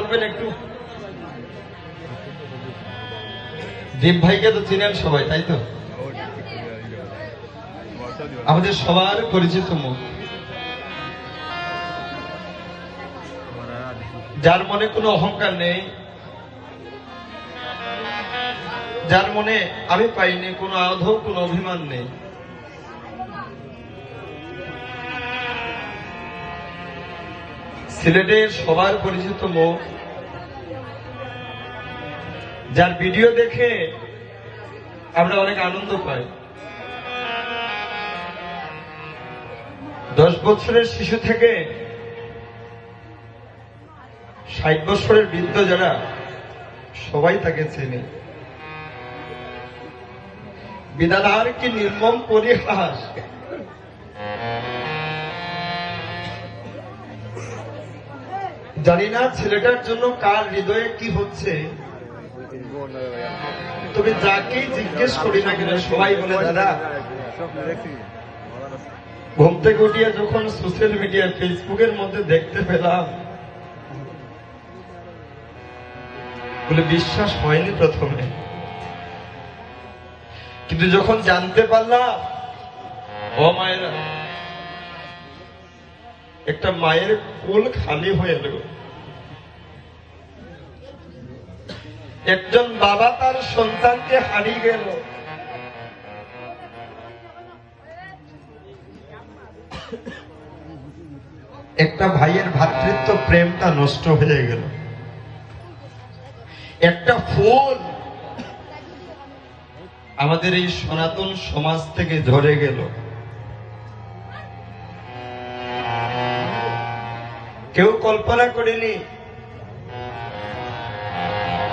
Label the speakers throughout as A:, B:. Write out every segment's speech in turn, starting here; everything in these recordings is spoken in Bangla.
A: থাকবেন একটু। দীপ ভাইকে তো চিনেন সবাই, তাই তো? আমাদের সবার পরিচিত মুখ, যার মনে কোনো অহংকার নেই, যার মনে আমি পাইনি কোনো আধো কোনো অভিমান নেই। সিলেটের সবার পরিচিত মুখ, যার ভিডিও দেখে আমরা অনেক আনন্দ পাই। 10 বছরের শিশু থেকে 60 বছরের বৃদ্ধ যারা, সবাই তাকে চেনে। বিধাতার কি নির্মম পরিহাস! জানি না ছেলেটার জন্য কার হৃদয়ে কি হচ্ছে, তবে যাকেই জিজ্ঞেস করি না কেন সবাই বলে, দাদা ঘুম থেকে উঠিয়ে যখন সোশ্যাল মিডিয়া ফেসবুকের মধ্যে দেখতে পেলাম, বলে বিশ্বাস হয়নি প্রথমে, কিন্তু যখন জানতে পারলাম, ও মায়েরা, একটা মায়ের কোল খালি হয়ে গেল। একজন বাবা তার সন্তানকে হারিয়ে গেল। একটা ভাইয়ের ভ্রাতৃত্ব প্রেমটা নষ্ট হয়ে গেল। একটা ফুল আমাদের এই সনাতন সমাজ থেকে ঝরে গেল। কেউ কল্পনা করেনি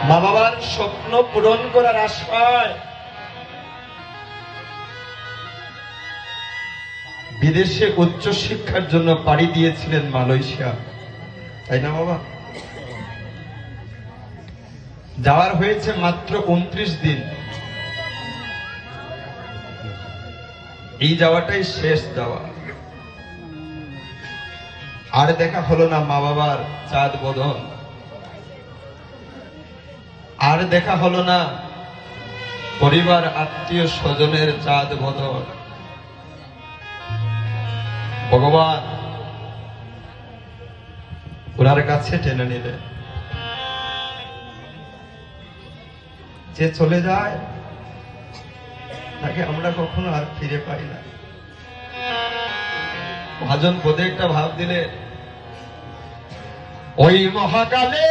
A: মা বাবার স্বপ্ন পূরণ করার আশায় বিদেশে উচ্চ শিক্ষার জন্য পাড়ি দিয়েছিলেন মালয়েশিয়া, তাই না বাবা? যাওয়ার হয়েছে মাত্র 29 দিন। এই যাওয়াটাই শেষ যাওয়া। আর দেখা হলো না মা বাবার চাঁদ বদন, আর দেখা হলো না পরিবার আত্মীয় স্বজনের চাঁদ বদন। ভগবান ওনার কাছে টেনে নিলেন। যে চলে যায় তাকে আমরা কখনো আর ফিরে পাই না। মহাজন পদে একটা ভাব দিলে, ওই মহাকালে